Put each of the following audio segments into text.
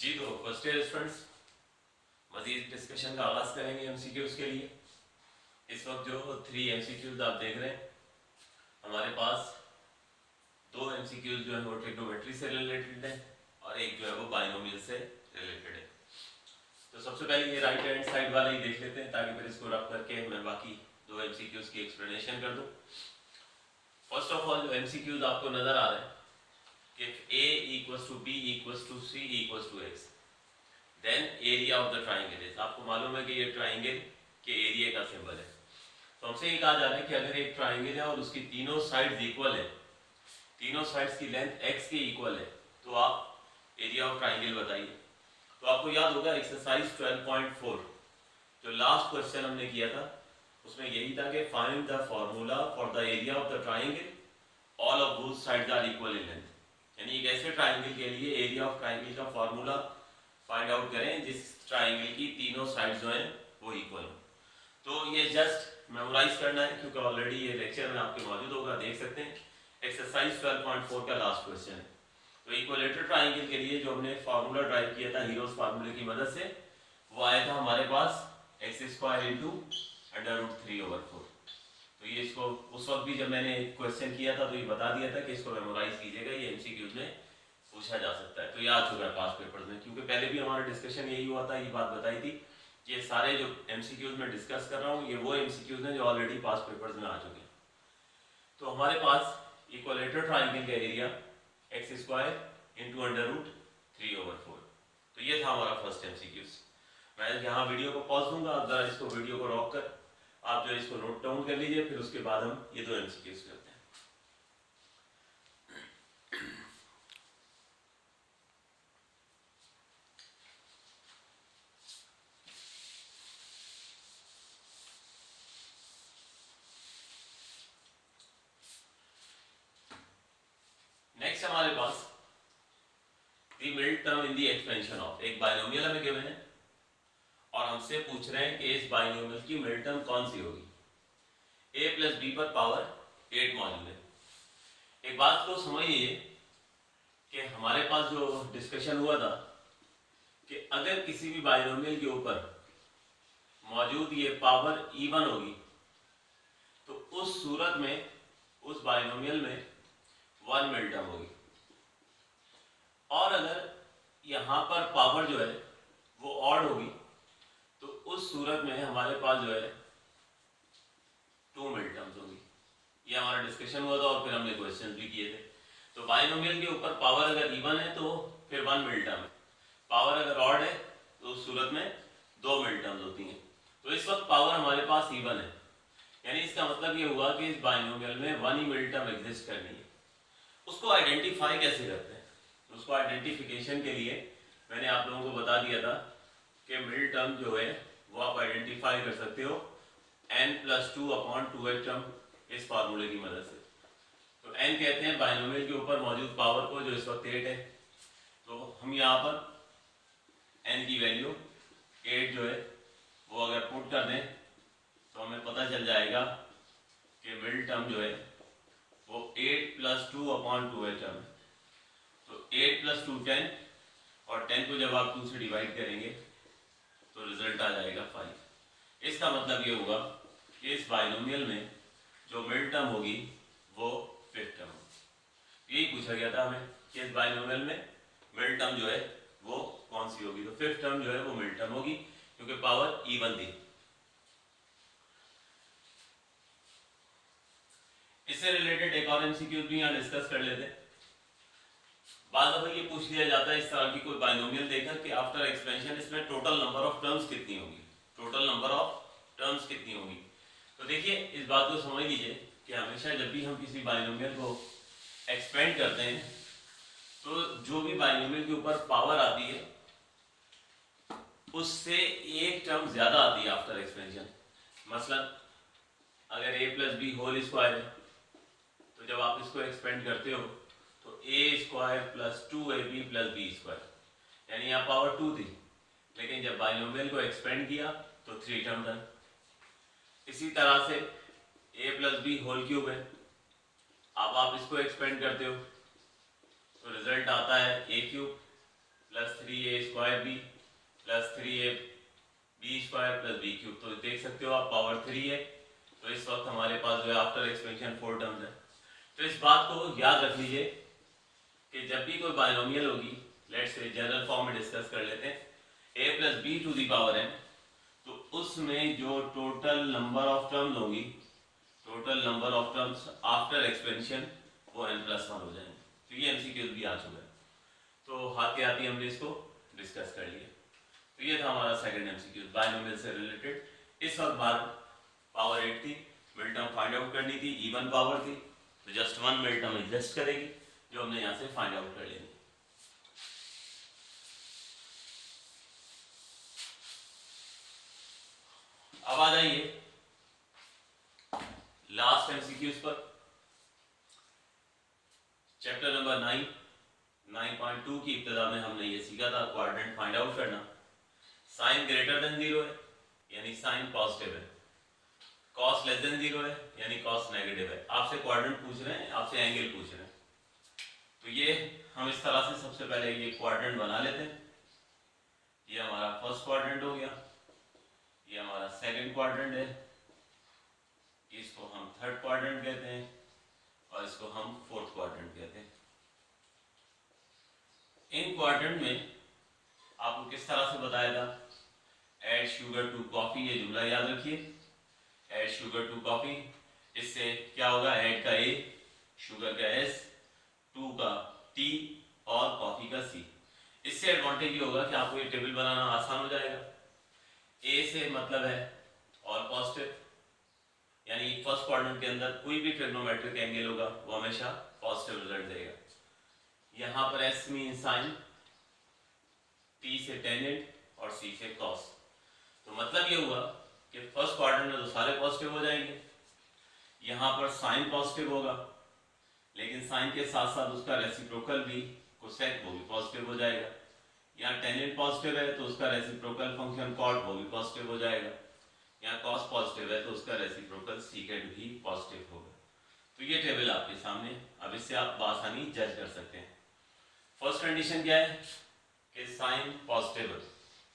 जी तो first year students मजीद discussion का आगाज करेंगे एमसीक्यूज के लिए। इस वक्त जो 3 एमसीक्यूज आप देख रहे हैं, हमारे पास 2 एमसीक्यूज जो है वो ट्रिग्नोमेट्री से रिलेटेड है और एक जो है वो बाइनोमियल से रिलेटेड है। तो सबसे पहले ये राइट हैंड साइड वाले ही देख लेते हैं ताकि फिर इसको रफ करके मैं बाकी 2 एमसीक्यूज की एक्सप्लेनेशन कर दूं। फर्स्ट ऑफ ऑल जो एमसीक्यूज आपको नजर आ रहे हैं कि a equals to b equals to c equals to x then area of the triangle is, आपको मालूम है कि ये ट्राइंगल के एरिया का सिंबल है। तो हमसे ये कहा जा रहा है कि अगर एक ट्राइंगल है और उसकी तीनों साइड्स इक्वल है, तीनों साइड्स की लेंथ x के इक्वल है, तो आप एरिया ऑफ ट्राइंगल बताइए। तो आपको याद होगा एक्सरसाइज 12.4 जो लास्ट क्वेश्चन हमने किया था उसमें यही था कि find the formula for the area of the triangle all of both sides are equal in length. यानी एक ऐसे ट्राइंगल के लिए एरिया ऑफ ट्राइंगल का फॉर्मूला फाइंड आउट करें जिस ट्राइंगल की तीनों साइड्स जो हैं वो इक्वल हो। तो ये जस्ट मेमोराइज करना है क्योंकि ऑलरेडी ये लेक्चर में आपके मौजूद होगा, देख सकते हैं। एक्सरसाइज 12.4 का लास्ट क्वेश्चन है। तो इक्विलेटरल ट्राइंगल के लिए जो हमने फार्मूला ड्राइव किया था हीरोज फार्मूले की मदद से, वो आया था हमारे पास x² इंटू √3/4। तो ये इसको उस वक्त भी जब मैंने क्वेश्चन किया था तो ये बता दिया था कि इसको मेमोराइज कीजिएगा, ये एमसीक्यूज में पूछा जा सकता है। तो ये आ चुका है पास पेपर्स में, क्योंकि पहले भी हमारा डिस्कशन यही हुआ था, ये बात बताई थी। ये सारे जो एमसीक्यूज में डिस्कस कर रहा हूँ ये वो एमसीक्यूज हैं जो ऑलरेडी पास पेपर्स में आ चुके हैं। तो हमारे पास इक्विलेटरल ट्राइंगल का एरिया x² इंटू √3/4। तो ये था हमारा फर्स्ट एमसीक्यूज। मैं यहाँ वीडियो को पॉज दूंगा, आप जरा इसको वीडियो को रोक कर आप जो इसको नोट डाउन कर लीजिए, फिर उसके बाद हम ये 2 एमसीक्यूज करते हैं। नेक्स्ट हमारे पास the mid term in the expansion of, एक बाइनोमियल हमें गिवन है और हमसे पूछ रहे हैं कि इस बाइनोमियल की मिड टर्म कौन सी होगी। a + b पर पावर 8 मौजूद है। एक बात को समझिए कि हमारे पास जो डिस्कशन हुआ था कि अगर किसी भी बाइनोमियल के ऊपर मौजूद ये पावर इवन होगी तो उस सूरत में उस बाइनोमियल में 1 मिड टर्म होगी, और अगर यहाँ पर पावर जो है वो ऑड होगी तो उस सूरत में हमारे पास जो है 2 मिड टर्म्स होगी। ये हमारा डिस्कशन हुआ था और फिर हमने क्वेश्चन भी किए थे। तो बाइनोमियल के ऊपर पावर अगर इवन है तो फिर 1 मिड टर्म है, पावर अगर ऑड है तो उस सूरत में 2 मिड टर्म्स होती हैं। तो इस वक्त पावर हमारे पास इवन है, यानी इसका मतलब ये हुआ कि इस बाइनोमियल में 1 ही मिड टर्म एग्जिस्ट करनी है। उसको आइडेंटिफाई कैसे करते हैं? उसको आइडेंटिफिकेशन के लिए मैंने आप लोगों को बता दिया था कि मिड टर्म जो है वो आप आइडेंटिफाई कर सकते हो n+2/2h टर्म इस फार्मूले की मदद से। तो n कहते हैं बाइनोमियल के ऊपर मौजूद पावर को, जो इस वक्त 8 है। तो हम यहाँ पर n की वैल्यू 8 जो है वो अगर पुट कर दें तो हमें पता चल जाएगा कि मिड टर्म जो है वो 8+2/2h टर्म है। तो 8+2 10, और 10 को जब आप 2 से डिवाइड करेंगे तो रिजल्ट आ जाएगा 5। इसका मतलब ये होगा कि इस बाइनोमियल में जो मिड टर्म होगी वो 5th टर्म होगी। यही पूछा गया था हमें कि इस बाइनोमियल में मिड टर्म जो है वो कौन सी होगी। तो 5th टर्म जो है वो मिड टर्म होगी क्योंकि पावर इवन थी। इससे रिलेटेड एक और एमसीक्यू भी यहाँ डिस्कस कर लेते हैं। बाद में ये पूछ लिया जाता है इस तरह की कोई बाइनोमियल देकर कि आफ्टर एक्सपेंशन इसमें टोटल नंबर ऑफ टर्म्स कितनी होगी, टोटल नंबर ऑफ टर्म्स कितनी होगी। तो देखिए इस बात को समझ लीजिए कि हमेशा जब भी हम किसी बाइनोमियल को एक्सपेंड करते हैं तो जो भी बाइनोमियल के ऊपर पावर आती है उससे एक टर्म ज्यादा आती है आफ्टर एक्सपेंशन। मसलन अगर a+b² है तो जब आप इसको एक्सपेंड करते हो तो a² + 2ab + b², यानी यहाँ पावर 2 थी, लेकिन जब बाइनोमियल को एक्सपेंड किया तो 3 टर्म था। इसी तरह से a+b³ है, अब आप इसको एक्सपेंड करते हो तो रिजल्ट आता है a³ plus 3a² b plus 3ab² plus b cube. तो देख सकते हो आप पावर 3 है। तो इस वक्त हमारे पास जो है आफ्टर एक्सपेंशन 4 टर्म्स है। तो इस बात को याद रख लीजिए कि जब भी कोई बायनोमियल होगी, लेट्स से जनरल फॉर्म में डिस्कस कर लेते हैं, a plus b to the power n, तो उसमें जो टोटल नंबर ऑफ टर्म्स होंगी, total number of terms after expansion, वो n+1 हो जाएंगे। तो ये एमसीक्यूज भी आ चुका है, तो हाथ के हाथ ही हमने इसको डिस्कस कर लिया। तो ये था हमारा सेकंड एमसीक्यू बायनोमियल से रिलेटेड। इस वक्त बात पावर 8 थी, मिड टर्म फाइंड आउट करनी थी, इवन पावर थी, तो just one mid term exist करेगी जो हमने यहाँ से फाइंड आउट कर लेनी। अब आ जाइए लास्ट एमसीक्यूज पर। चैप्टर नंबर 9.2 की इब्तिदा में हमने ये सीखा था क्वाड्रेंट फाइंड आउट करना। साइन ग्रेटर देन 0 है यानी साइन पॉजिटिव है, कॉस लेस देन 0 है यानी कॉस नेगेटिव है। आपसे क्वाड्रेंट पूछ रहे हैं, आपसे एंगल पूछ रहे हैं, तो ये हम इस तरह से सबसे पहले ये क्वाड्रेंट बना लेते हैं। ये हमारा फर्स्ट क्वाड्रेंट हो गया, ये हमारा सेकंड क्वाड्रेंट है, इसको हम थर्ड क्वाड्रेंट कहते हैं और इसको हम फोर्थ क्वाड्रेंट कहते हैं। इन क्वाड्रेंट में आपको किस तरह से बताया था, ऐड शुगर टू कॉफी, ये जुमला याद रखिए, ऐड शुगर टू कॉफी। इससे क्या होगा, ऐड का ए, शुगर का एस, टू का टी और कॉफी का सी। इससे एडवांटेज ये होगा कि आपको ये टेबल बनाना आसान हो जाएगा। ए से मतलब है और पॉजिटिव, यानी फर्स्ट क्वाड्रेंट के अंदर कोई भी ट्रिग्नोमेट्रिक एंगल होगा वो हमेशा पॉजिटिव रिजल्ट देगा। यहां पर एस मीन साइन, टी से टेंजेंट और सी से कॉस। तो मतलब ये हुआ कि फर्स्ट क्वाड्रेंट में तो सारे पॉजिटिव हो जाएंगे, यहां पर साइन पॉजिटिव होगा, लेकिन साइन के साथ साथ उसका रेसिप्रोकल भी कोसेक वो भी पॉजिटिव हो जाएगा। यहाँ टेंजेंट पॉजिटिव है तो उसका रेसिप्रोकल फंक्शन कॉट वो भी पॉजिटिव हो जाएगा। यहाँ कॉस पॉजिटिव है तो उसका रेसिप्रोकल सीकेंट भी पॉजिटिव होगा। तो ये टेबल आपके सामने, अब इससे आप आसानी जज कर सकते हैं। फर्स्ट कंडीशन क्या है कि साइन पॉजिटिव है,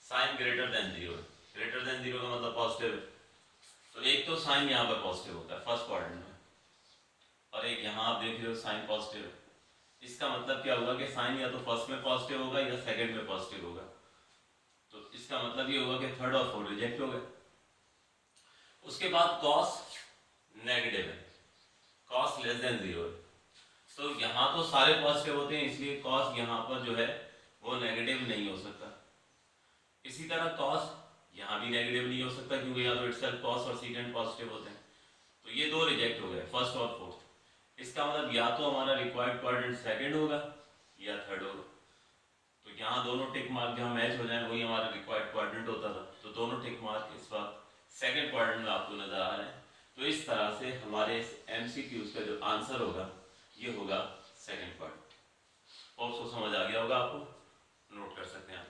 साइन ग्रेटर देन 0 है, ग्रेटर देन 0 का मतलब पॉजिटिव है। तो एक तो साइन यहाँ पर पॉजिटिव होता है फर्स्ट क्वाड्रेंट में, और एक यहाँ आप देख रहे हो साइन पॉजिटिव है। इसका मतलब क्या होगा कि साइन या तो फर्स्ट में पॉजिटिव होगा या सेकंड में पॉजिटिव होगा। तो इसका मतलब ये होगा कि थर्ड और फोर्थ रिजेक्ट हो गए। उसके बाद कॉस नेगेटिव है, कॉस लेस देन 0 है, तो यहाँ तो सारे पॉजिटिव होते हैं, इसलिए कॉस यहाँ पर जो है वो नेगेटिव नहीं हो सकता। इसी तरह कॉस यहाँ भी नेगेटिव नहीं हो सकता क्योंकि यहाँ तो इटसेल्फ कॉस और सीकेंट पॉजिटिव होते हैं। तो ये दो रिजेक्ट हो गए, फर्स्ट और फोर्थ। इसका मतलब या तो हमारा रिक्वायर्ड क्वाड्रेंट सेकंड होगा या थर्ड होगा। तो यहाँ दोनों टिक मार्क जहाँ मैच हो जाए वही हमारा रिक्वायर्ड क्वाड्रेंट होता था। तो दोनों टिक मार्क इस बार सेकंड क्वाड्रेंट में आपको नजर आ रहे हैं। तो इस तरह से हमारे इस एमसीक्यूज का जो आंसर होगा ये होगा सेकंड क्वाड्रेंट। होप्स को समझ आ गया होगा आपको, नोट कर सकते हैं आप।